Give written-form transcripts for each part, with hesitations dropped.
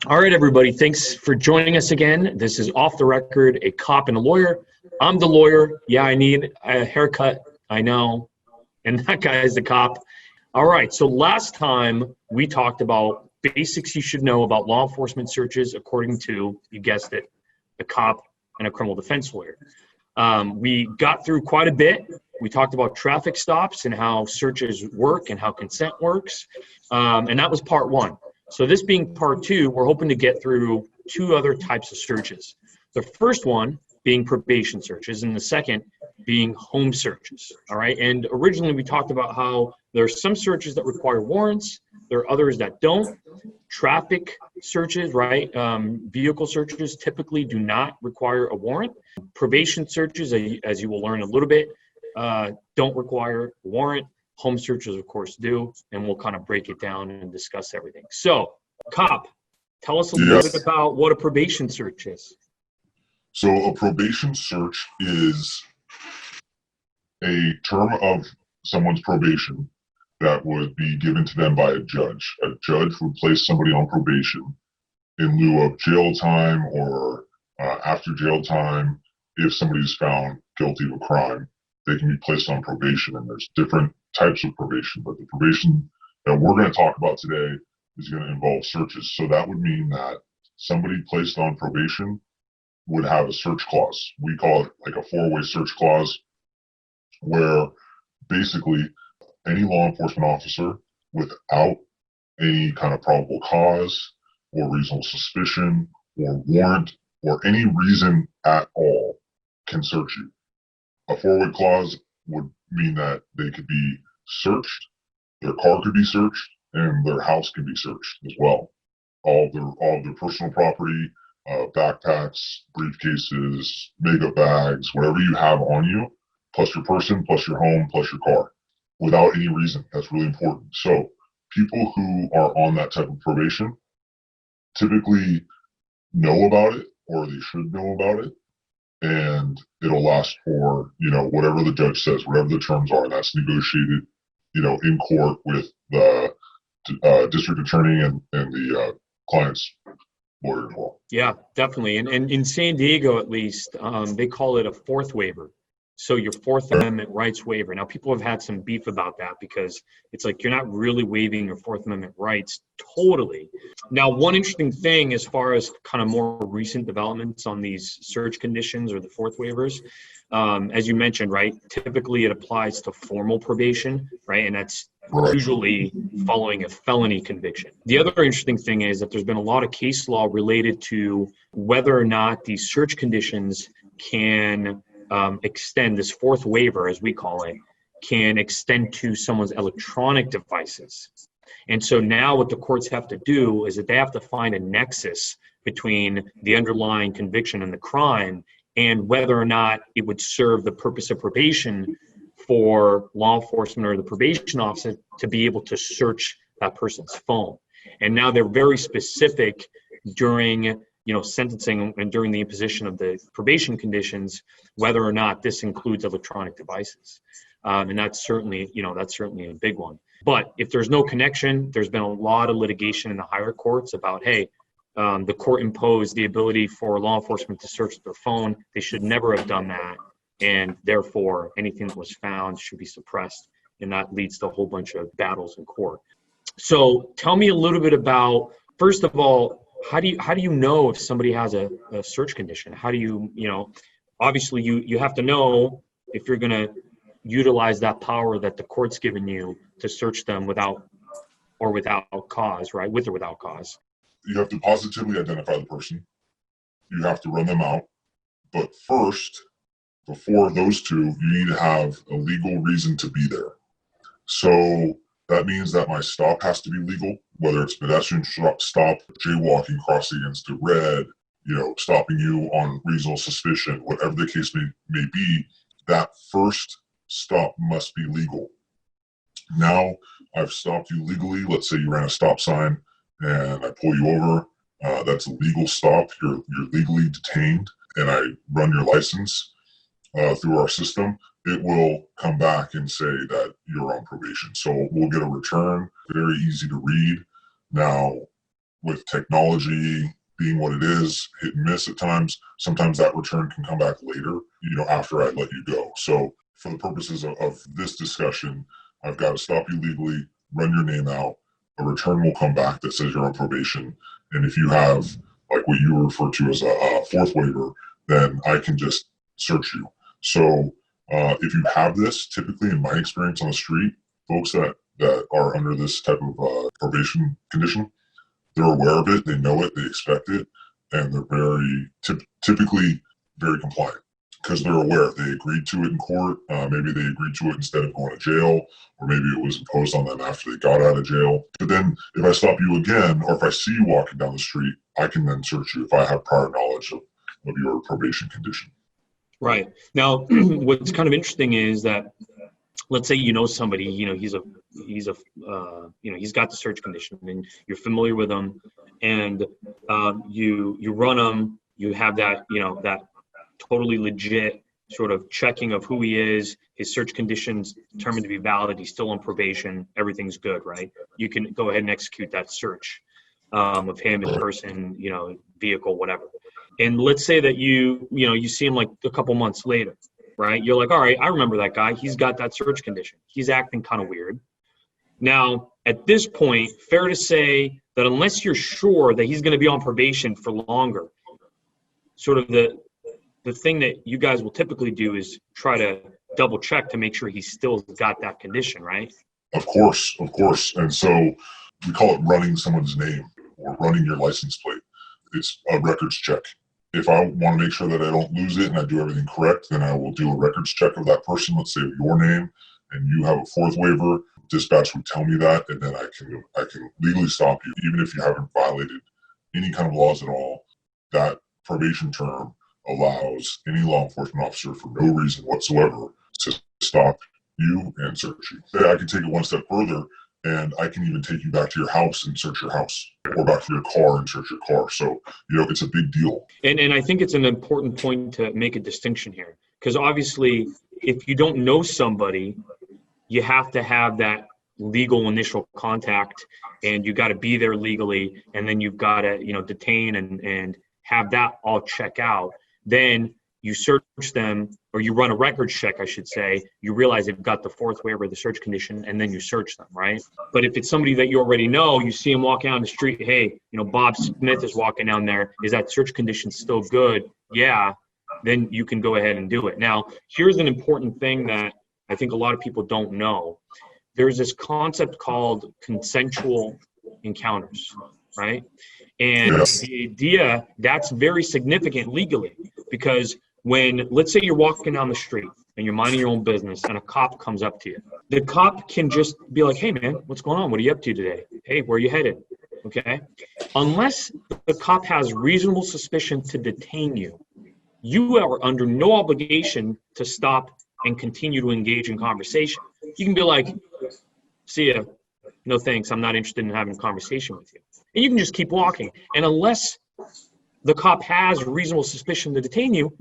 All right, everybody. Thanks for joining us again. This is Off the Record, a cop and a lawyer. I'm the lawyer. Yeah, I need a haircut. I know. And that guy is the cop. All right. So last time we talked about basics you should know about law enforcement searches according to, you guessed it, a cop and a criminal defense lawyer. We got through quite a bit. We talked about traffic stops and how searches work and how consent works. And that was part one. So this being part two, we're hoping to get through two other types of searches. The first one being probation searches, and the second being home searches. All right. And originally we talked about how there are some searches that require warrants. There are others that don't. Traffic searches, right? Vehicle searches typically do not require a warrant. Probation searches, as you will learn a little bit, don't require a warrant. Home searches, of course, do, and we'll kind of break it down and discuss everything. So, Cop, tell us a little bit about what a probation search is. So a probation search is a term of someone's probation that would be given to them by a judge. A judge would place somebody on probation in lieu of jail time or after jail time. If somebody is found guilty of a crime, they can be placed on probation, and there's different types of probation, but the probation that we're going to talk about today is going to involve searches. So that would mean that somebody placed on probation would have a search clause. We call it like a four-way search clause, where basically any law enforcement officer without any kind of probable cause or reasonable suspicion or warrant or any reason at all can search you. A four-way clause would mean that they could be searched, their car could be searched, and their house could be searched as well. All of their personal property, backpacks, briefcases, makeup bags, whatever you have on you, plus your person, plus your home, plus your car, without any reason. That's really important. So people who are on that type of probation typically know about it, or they should know about it, and it'll last for, whatever the judge says, whatever the terms are. That's negotiated, in court with the district attorney and the client's lawyer as well. Yeah, definitely. And in San Diego, at least, they call it a fourth waiver. So your Fourth Amendment rights waiver. Now, people have had some beef about that because it's like you're not really waiving your Fourth Amendment rights totally. Now, one interesting thing as far as kind of more recent developments on these search conditions or the fourth waivers, as you mentioned, right, typically it applies to formal probation, right, and that's usually following a felony conviction. The other interesting thing is that there's been a lot of case law related to whether or not these search conditions can extend, this fourth waiver, as we call it, can extend to someone's electronic devices. And so now what the courts have to do is that they have to find a nexus between the underlying conviction and the crime and whether or not it would serve the purpose of probation for law enforcement or the probation officer to be able to search that person's phone. And now they're very specific during sentencing and during the imposition of the probation conditions, whether or not this includes electronic devices. And that's certainly a big one. But if there's no connection, there's been a lot of litigation in the higher courts about, hey, the court imposed the ability for law enforcement to search their phone. They should never have done that. And therefore, anything that was found should be suppressed. And that leads to a whole bunch of battles in court. So tell me a little bit about, first of all, how do you know if somebody has a search condition? How do you, obviously you have to know if you're going to utilize that power that the court's given you to search them without cause, right? With or without cause. You have to positively identify the person. You have to run them out. But first, before those two, you need to have a legal reason to be there. So that means that my stop has to be legal, whether it's pedestrian stop, jaywalking, crossing against a red, stopping you on reasonable suspicion, whatever the case may be. That first stop must be legal. Now I've stopped you legally. Let's say you ran a stop sign and I pull you over. That's a legal stop. You're legally detained, and I run your license through our system. It will come back and say that you're on probation. So we'll get a return, very easy to read. Now, with technology being what it is, hit and miss at times, sometimes that return can come back later, after I let you go. So for the purposes of this discussion, I've got to stop you legally, run your name out. A return will come back that says you're on probation. And if you have, like what you refer to as a fourth waiver, then I can just search you. So if you have this, typically in my experience on the street, folks that are under this type of probation condition, they're aware of it, they know it, they expect it, and they're very typically very compliant because they're aware. They agreed to it in court. Maybe they agreed to it instead of going to jail, or maybe it was imposed on them after they got out of jail. But then if I stop you again, or if I see you walking down the street, I can then search you if I have prior knowledge of your probation condition. Right. Now, what's kind of interesting is that, let's say somebody, he's got the search condition, and you're familiar with him, and you run him. You have that that totally legit sort of checking of who he is, his search conditions determined to be valid. He's still on probation. Everything's good, right? You can go ahead and execute that search of him, his person, vehicle, whatever. And let's say that you see him like a couple months later, right? You're like, all right, I remember that guy. He's got that search condition. He's acting kind of weird. Now, at this point, fair to say that unless you're sure that he's going to be on probation for longer, sort of the thing that you guys will typically do is try to double check to make sure he's still got that condition, right? Of course. And so we call it running someone's name or running your license plate. It's a records check. If I want to make sure that I don't lose it and I do everything correct, then I will do a records check of that person. Let's say your name, and you have a fourth waiver. Dispatch would tell me that, and then I can legally stop you, even if you haven't violated any kind of laws at all. That probation term allows any law enforcement officer, for no reason whatsoever, to stop you and search you. I can take it one step further, and I can even take you back to your house and search your house, or back to your car and search your car. So, it's a big deal. And I think it's an important point to make a distinction here, because obviously, if you don't know somebody, you have to have that legal initial contact, and you got to be there legally, and then you've got to, detain and have that all check out. Then you search them, or you run a records check, I should say. You realize they've got the fourth waiver, the search condition, and then you search them, right? But if it's somebody that you already know, you see him walking down the street, hey, Bob Smith is walking down there. Is that search condition still good? Yeah. Then you can go ahead and do it. Now, here's an important thing that I think a lot of people don't know. There's this concept called consensual encounters, right? And the idea, that's very significant legally, because when, let's say you're walking down the street and you're minding your own business and a cop comes up to you, the cop can just be like, hey man, what's going on? What are you up to today? Hey, where are you headed? Okay. Unless the cop has reasonable suspicion to detain you, you are under no obligation to stop and continue to engage in conversation. You can be like, see ya, no thanks, I'm not interested in having a conversation with you. And you can just keep walking. And unless the cop has reasonable suspicion to detain you,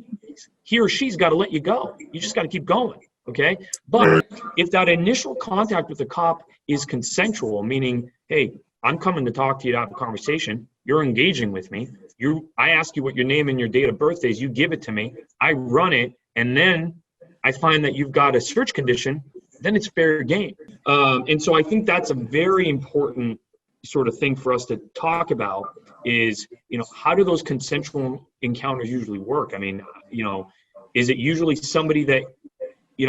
he or she's got to let you go. You just got to keep going, okay? But if that initial contact with the cop is consensual, meaning, hey, I'm coming to talk to you to have a conversation, you're engaging with me, I ask you what your name and your date of birth is, you give it to me, I run it, and then I find that you've got a search condition, then it's fair game. And so I think that's a very important sort of thing for us to talk about is, how do those consensual encounters usually work? I mean, is it usually somebody that,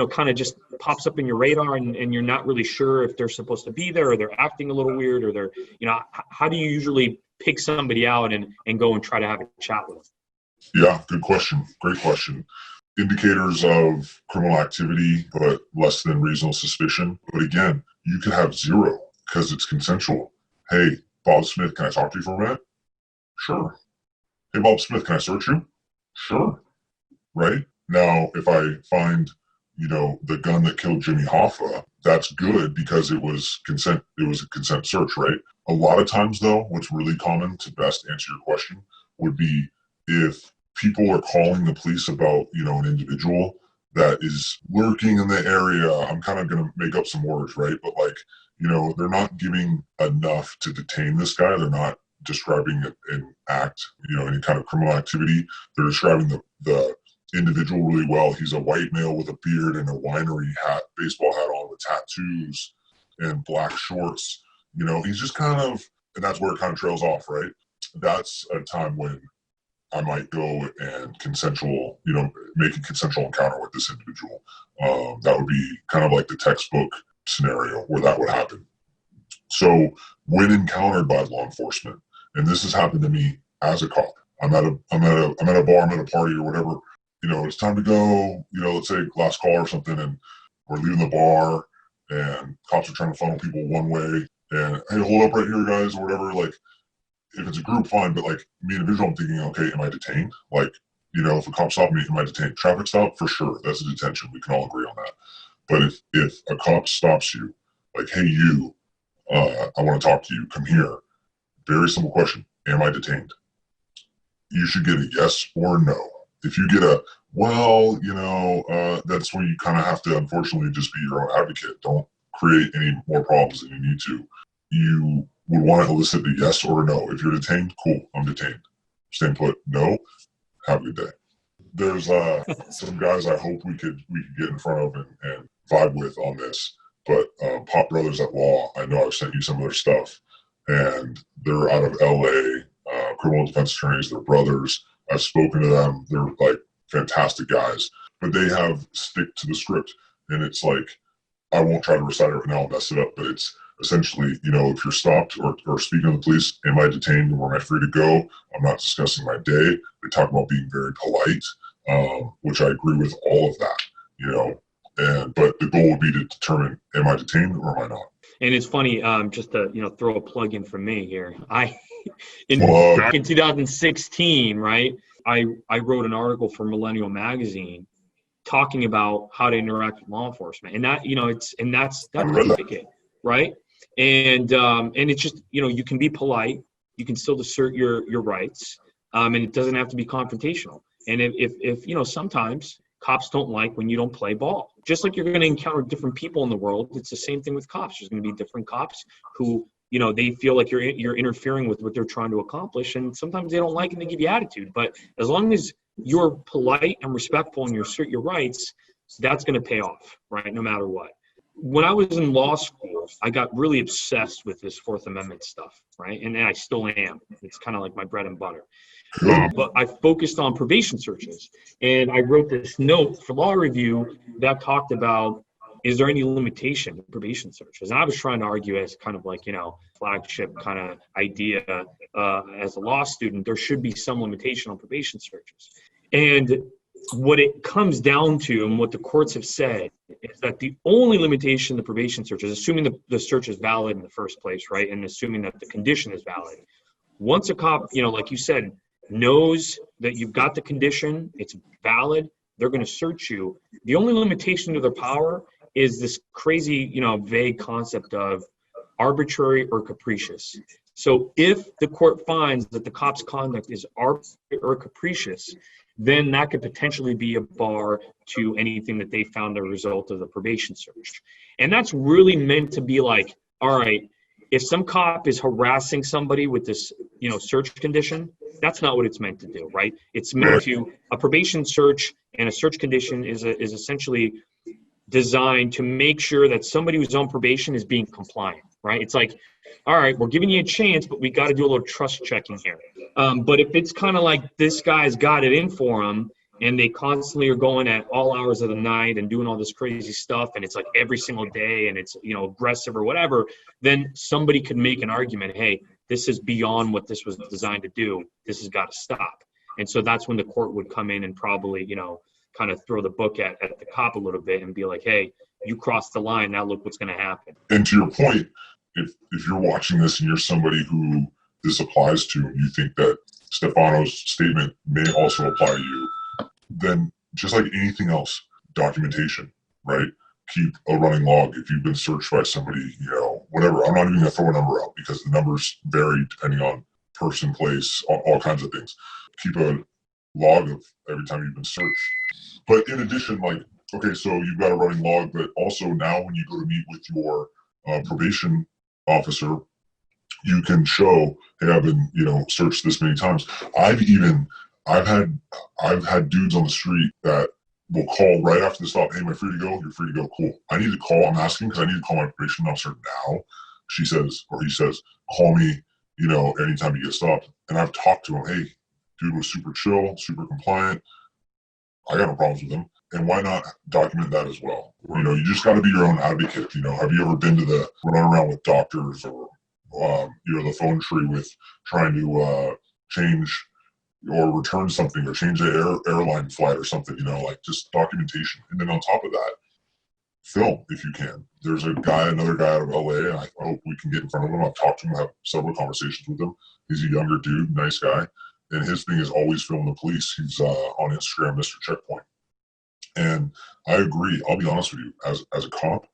kind of just pops up in your radar and you're not really sure if they're supposed to be there, or they're acting a little weird, or they're, how do you usually pick somebody out and go and try to have a chat with them? Yeah, good question. Great question. Indicators of criminal activity, but less than reasonable suspicion. But again, you could have zero because it's consensual. Hey, Bob Smith, can I talk to you for a minute? Sure. Hey, Bob Smith, can I search you? Sure. Right? Now, if I find, the gun that killed Jimmy Hoffa, that's good because it was consent. It was a consent search, right? A lot of times, though, what's really common to best answer your question would be if people are calling the police about, an individual that is lurking in the area. I'm kind of going to make up some words, right? But they're not giving enough to detain this guy. They're not describing an act, any kind of criminal activity. They're describing the individual really well. He's a white male with a beard and a winery hat, baseball hat on with tattoos and black shorts. He's just kind of, and that's where it kind of trails off, right? That's a time when I might go and make a consensual encounter with this individual. That would be kind of like the textbook scenario where that would happen. So when encountered by law enforcement, and this has happened to me as a cop, I'm at a bar, I'm at a party or whatever, it's time to go, let's say last call or something, and we're leaving the bar and cops are trying to funnel people one way and, hey, hold up right here, guys, or whatever. Like, if it's a group, fine, but like me individual, I'm thinking, okay, am I detained? Like, if a cop stopped me, am I detained? Traffic stop, for sure, that's a detention. We can all agree on that. But if a cop stops you, like, hey, you, I want to talk to you, come here. Very simple question. Am I detained? You should get a yes or no. If you get a, well, that's when you kind of have to, unfortunately, just be your own advocate. Don't create any more problems than you need to. You would want to elicit a yes or a no. If you're detained, cool, I'm detained. Stay put, no, have a good day. There's some guys I hope we could get in front of and vibe with on this. But Pop Brothers at Law, I know I've sent you some of their stuff, and they're out of LA, criminal defense attorneys, they're brothers. I've spoken to them. They're like fantastic guys, but they have stick to the script. And it's like, I won't try to recite it right now, I'll mess it up, but it's essentially, if you're stopped or speaking to the police, am I detained or am I free to go? I'm not discussing my day. They talk about being very polite, which I agree with all of that, but the goal would be to determine, am I detained or am I not? And it's funny, just to throw a plug in for me here. Back in 2016, right? I wrote an article for Millennial Magazine talking about how to interact with law enforcement, and that that's the ticket, right? And it's just you can be polite, you can still assert your rights, and it doesn't have to be confrontational. And if sometimes cops don't like when you don't play ball. Just like you're going to encounter different people in the world, it's the same thing with cops. There's going to be different cops who, they feel like you're interfering with what they're trying to accomplish, and sometimes they don't like it and they give you attitude. But as long as you're polite and respectful and you assert your rights, that's going to pay off, right? No matter what. When I was in law school, I got really obsessed with this Fourth Amendment stuff, right? And I still am. It's kind of like my bread and butter. But I focused on probation searches, and I wrote this note for law review that talked about, is there any limitation to probation searches? And I was trying to argue as kind of like, flagship kind of idea as a law student, there should be some limitation on probation searches. And what it comes down to, and what the courts have said, is that the only limitation to probation searches, assuming the search is valid in the first place, right, and assuming that the condition is valid, once a cop, like you said, knows that you've got the condition, it's valid, they're going to search you. The only limitation to their power is this crazy, vague concept of arbitrary or capricious. So if the court finds that the cop's conduct is arbitrary or capricious, then that could potentially be a bar to anything that they found a result of the probation search. And that's really meant to be like, all right, if some cop is harassing somebody with this, search condition, that's not what it's meant to do, right? It's meant to, a probation search and a search condition is essentially designed to make sure that somebody who's on probation is being compliant, right? It's like, all right, we're giving you a chance, but we got to do a little trust checking here. But if it's kind of like this guy's got it in for him, and they constantly are going at all hours of the night and doing all this crazy stuff, and it's like every single day, and it's aggressive or whatever, then somebody could make an argument, hey, this is beyond what this was designed to do. This has got to stop. And so that's when the court would come in and probably, kind of throw the book at the cop a little bit and be like, hey, you crossed the line, now look what's going to happen. And to your point, if you're watching this and you're somebody who this applies to, you think that Stefano's statement may also apply to you, then just like anything else, documentation, right? Keep a running log. If you've been searched by somebody, whatever, I'm not even going to throw a number out because the numbers vary depending on person, place, all kinds of things. Keep a log of every time you've been searched. But in addition, okay, so you've got a running log, but also now when you go to meet with your probation officer You can show, hey, I've been, searched this many times. I've had dudes on the street that will call right after the stop. Hey, am I free to go? You're free to go. Cool. I need to call. I'm asking because I need to call my probation officer now. She says, or he says, call me, anytime you get stopped. And I've talked to him. Hey, dude was super chill, super compliant. I got no problems with him. And why not document that as well? You just got to be your own advocate. Have you ever been to the run around with doctors or, the phone tree with trying to change or return something or change an airline flight or something, like just documentation. And then on top of that, film if you can. There's another guy out of LA, and I hope we can get in front of him. I've talked to him, have several conversations with him. He's a younger dude, nice guy. And his thing is always film the police. He's on Instagram, Mr. Checkpoint. And I agree. I'll be honest with you. As a cop,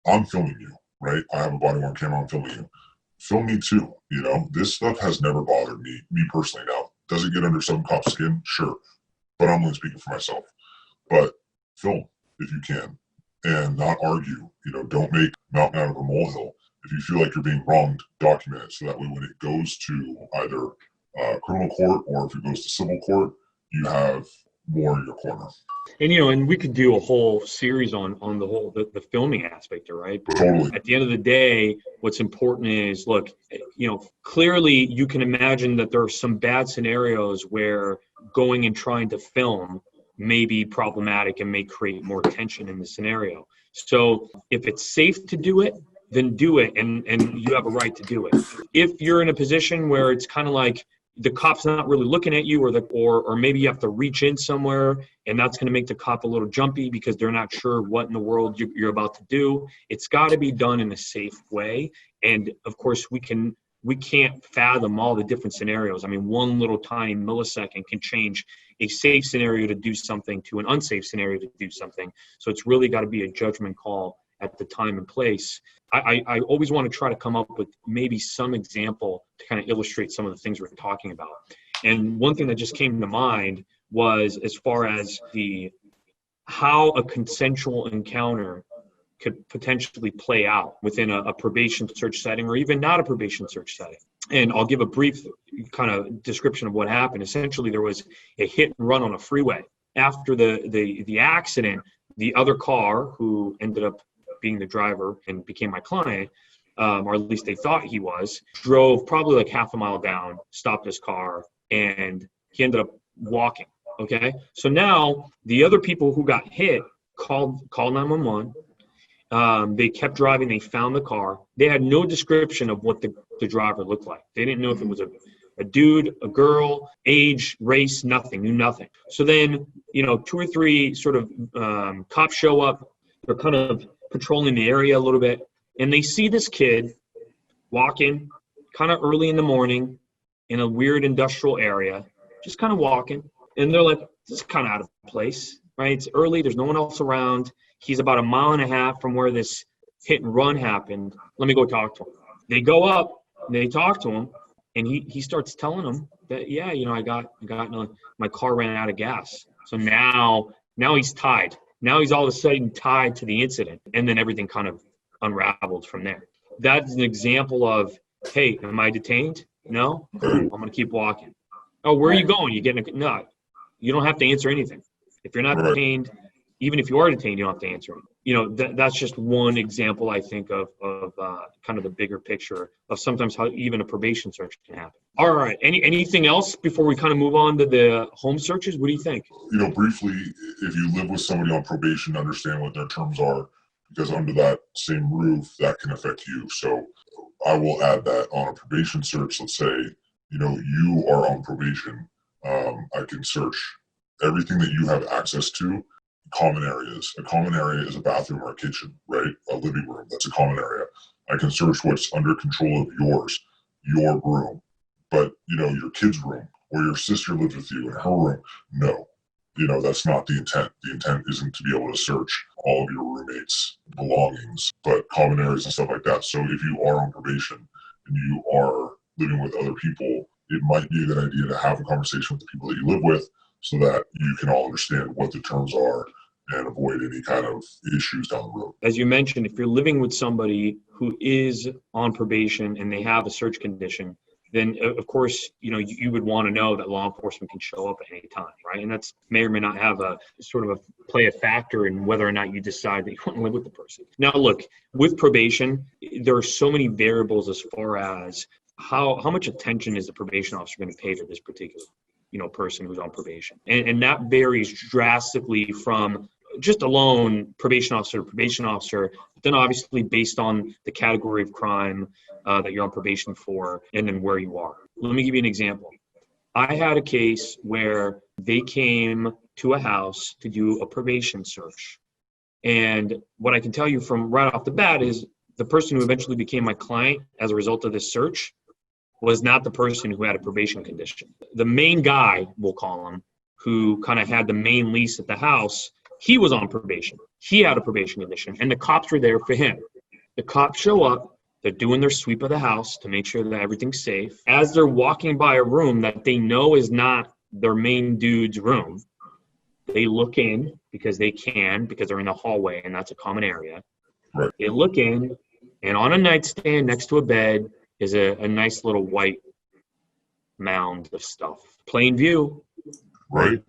I'm filming you, right? I have a body-worn camera. I'm filming you. Film me too. This stuff has never bothered me personally. Now, does it get under some cop's skin? Sure. But I'm only speaking for myself. But film if you can, and not argue. Don't make mountain out of a molehill. If you feel like you're being wronged, document it so that way when it goes to either criminal court or if it goes to civil court, you have more in your corner. And we could do a whole series on the whole the filming aspect, right? Totally. At the end of the day, what's important is, look, clearly you can imagine that there are some bad scenarios where going and trying to film may be problematic and may create more tension in the scenario. So if it's safe to do it, then do it, and you have a right to do it. If you're in a position where it's kind of like the cop's not really looking at you, or maybe you have to reach in somewhere, and that's going to make the cop a little jumpy because they're not sure what in the world you're about to do. It's got to be done in a safe way. And of course, we can't fathom all the different scenarios. I mean, one little tiny millisecond can change a safe scenario to do something to an unsafe scenario to do something. So it's really got to be a judgment call at the time and place. I always want to try to come up with maybe some example to kind of illustrate some of the things we're talking about. And one thing that just came to mind was as far as how a consensual encounter could potentially play out within a probation search setting or even not a probation search setting. And I'll give a brief kind of description of what happened. Essentially, there was a hit and run on a freeway. After the accident, the other car, who ended up being the driver and became my client, or at least they thought he was, drove probably like half a mile down, stopped his car, and he ended up walking. Okay. So now the other people who got hit called 911. They kept driving. They found the car. They had no description of what the driver looked like. They didn't know if it was a dude, a girl, age, race, nothing, knew nothing. So then, 2 or 3 sort of cops show up. They're kind of patrolling the area a little bit, and they see this kid walking kind of early in the morning in a weird industrial area, just kind of walking. And they're like, this is kind of out of place, right? It's early. There's no one else around. He's about 1.5 miles from where this hit and run happened. Let me go talk to him. They go up, and they talk to him, and he starts telling them that, yeah, my car ran out of gas. So now he's tied. Now he's all of a sudden tied to the incident, and then everything kind of unraveled from there. That's an example of, hey, am I detained? No? I'm going to keep walking. Oh, where are you going? You getting a – no, you don't have to answer anything. If you're not detained, even if you are detained, you don't have to answer it. That's just one example, I think, of kind of the bigger picture of sometimes how even a probation search can happen. All right. Anything else before we kind of move on to the home searches? What do you think? Briefly, if you live with somebody on probation, understand what their terms are, because under that same roof, that can affect you. So I will add that on a probation search, let's say, you are on probation. I can search everything that you have access to. Common areas. A common area is a bathroom or a kitchen, right? A living room. That's a common area. I can search what's under control of yours, your room. But, your kid's room or your sister lives with you in her room. No, that's not the intent. The intent isn't to be able to search all of your roommates' belongings, but common areas and stuff like that. So if you are on probation and you are living with other people, it might be a good idea to have a conversation with the people that you live with so that you can all understand what the terms are and avoid any kind of issues down the road. As you mentioned, if you're living with somebody who is on probation and they have a search condition, then of course, you would want to know that law enforcement can show up at any time, right? And that's may or may not have a sort of play a factor in whether or not you decide that you want to live with the person. Now, look, with probation, there are so many variables as far as how much attention is the probation officer going to pay for this particular, person who's on probation. And that varies drastically from just alone probation officer to probation officer, but then obviously based on the category of crime that you're on probation for and then where you are. Let me give you an example. I had a case where they came to a house to do a probation search. And what I can tell you from right off the bat is the person who eventually became my client as a result of this search was not the person who had a probation condition. The main guy, we'll call him, who kind of had the main lease at the house, he was on probation. He had a probation condition, and the cops were there for him. The cops show up. They're doing their sweep of the house to make sure that everything's safe. As they're walking by a room that they know is not their main dude's room, they look in because they can, because they're in the hallway, and that's a common area. Right. They look in, and on a nightstand next to a bed is a nice little white mound of stuff. Plain view. Right.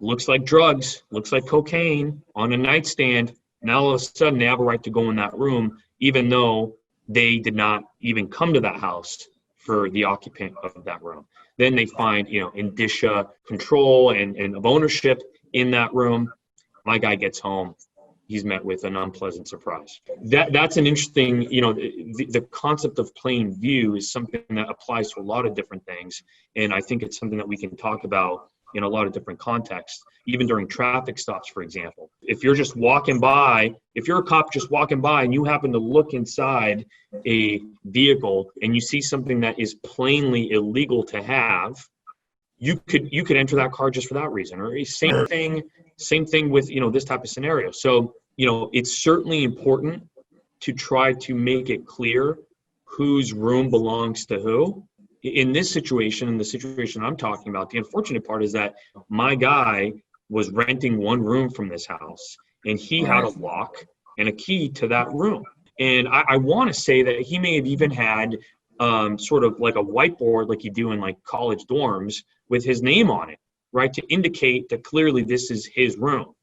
Looks like drugs, looks like cocaine on a nightstand. Now all of a sudden they have a right to go in that room, even though they did not even come to that house for the occupant of that room. Then they find, indicia control and of ownership in that room. My guy gets home. He's met with an unpleasant surprise. That's an interesting, the concept of plain view is something that applies to a lot of different things. And I think it's something that we can talk about in a lot of different contexts, even during traffic stops, for example. If you're just walking by, if you're a cop just walking by and you happen to look inside a vehicle and you see something that is plainly illegal to have, you could enter that car just for that reason. Or same thing with, this type of scenario. So, it's certainly important to try to make it clear whose room belongs to who. In this situation, in the situation I'm talking about, the unfortunate part is that my guy was renting one room from this house, and he had a lock and a key to that room. And I want to say that he may have even had sort of like a whiteboard like you do in like college dorms with his name on it, right, to indicate that clearly this is his room.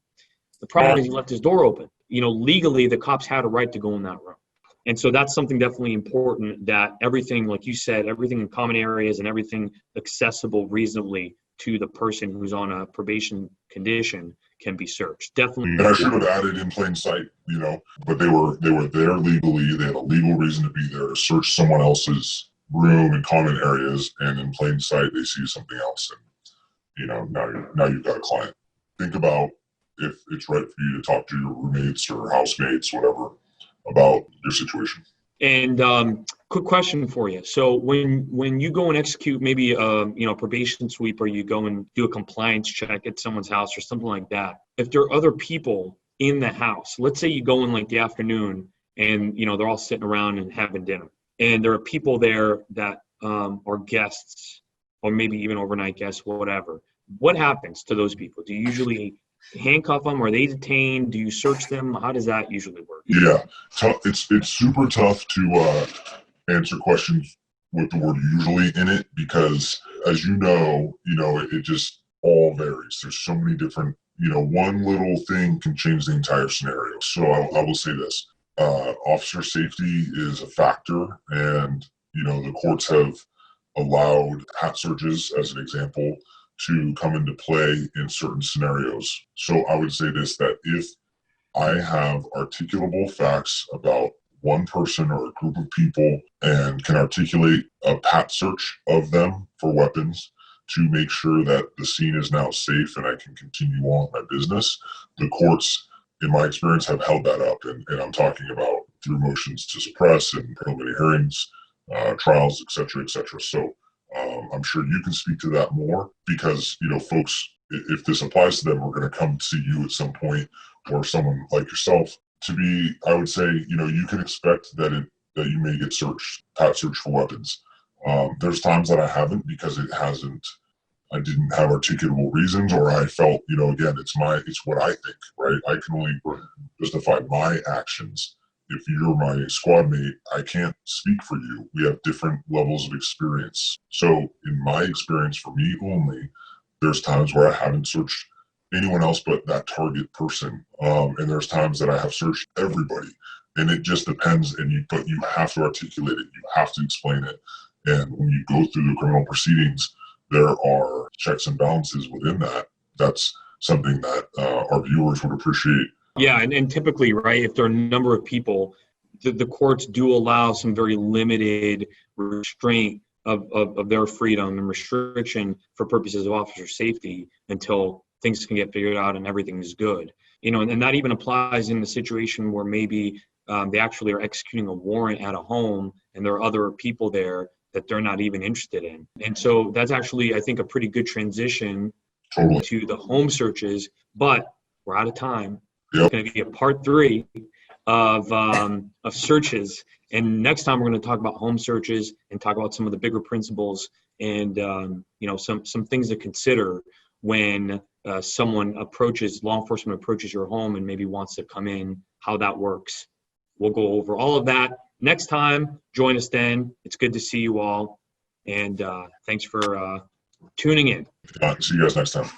The problem is he left his door open. Legally, the cops had a right to go in that room. And so that's something definitely important, that everything, like you said, everything in common areas and everything accessible reasonably to the person who's on a probation condition can be searched. Definitely. And I should have added in plain sight, but they were there legally. They had a legal reason to be there to search someone else's room and common areas, and in plain sight they see something else, and now you've got a client. Think about if it's right for you to talk to your roommates or housemates, whatever, about your situation. And quick question for you. So when you go and execute maybe a probation sweep, or you go and do a compliance check at someone's house or something like that, if there are other people in the house, let's say you go in like the afternoon and they're all sitting around and having dinner, and there are people there that are guests or maybe even overnight guests, whatever. What happens to those people? Do you usually handcuff them? Are they detained? Do you search them? How does that usually work? Yeah, it's super tough to answer questions with the word usually in it, because as it just all varies. There's so many different, one little thing can change the entire scenario. So I will say this, officer safety is a factor, and the courts have allowed hat searches as an example to come into play in certain scenarios. So I would say this, that if I have articulable facts about one person or a group of people and can articulate a pat search of them for weapons to make sure that the scene is now safe and I can continue on with my business, the courts, in my experience, have held that up. And I'm talking about through motions to suppress and preliminary hearings, trials, et cetera, et cetera. So I'm sure you can speak to that more, because, folks, if this applies to them, we're going to come see you at some point, or someone like yourself, to be, I would say, you can expect that you may get pat searched for weapons. There's times that I haven't, because it hasn't I didn't have articulable reasons, or I felt, again, it's what I think, right? I can only justify my actions. If you're my squad mate, I can't speak for you. We have different levels of experience. So in my experience, for me only, there's times where I haven't searched anyone else but that target person. And there's times that I have searched everybody. And it just depends. But you have to articulate it. You have to explain it. And when you go through the criminal proceedings, there are checks and balances within that. That's something that our viewers would appreciate. Yeah, and typically, right, if there are a number of people, the courts do allow some very limited restraint of their freedom and restriction for purposes of officer safety until things can get figured out and everything is good. And that even applies in the situation where maybe they actually are executing a warrant at a home and there are other people there that they're not even interested in. And so that's actually, I think, a pretty good transition to the home searches, but we're out of time. It's going to be a part 3 of searches. And next time we're going to talk about home searches and talk about some of the bigger principles and, some things to consider when law enforcement approaches your home and maybe wants to come in, how that works. We'll go over all of that next time. Join us then. It's good to see you all. And thanks for tuning in. See you guys next time.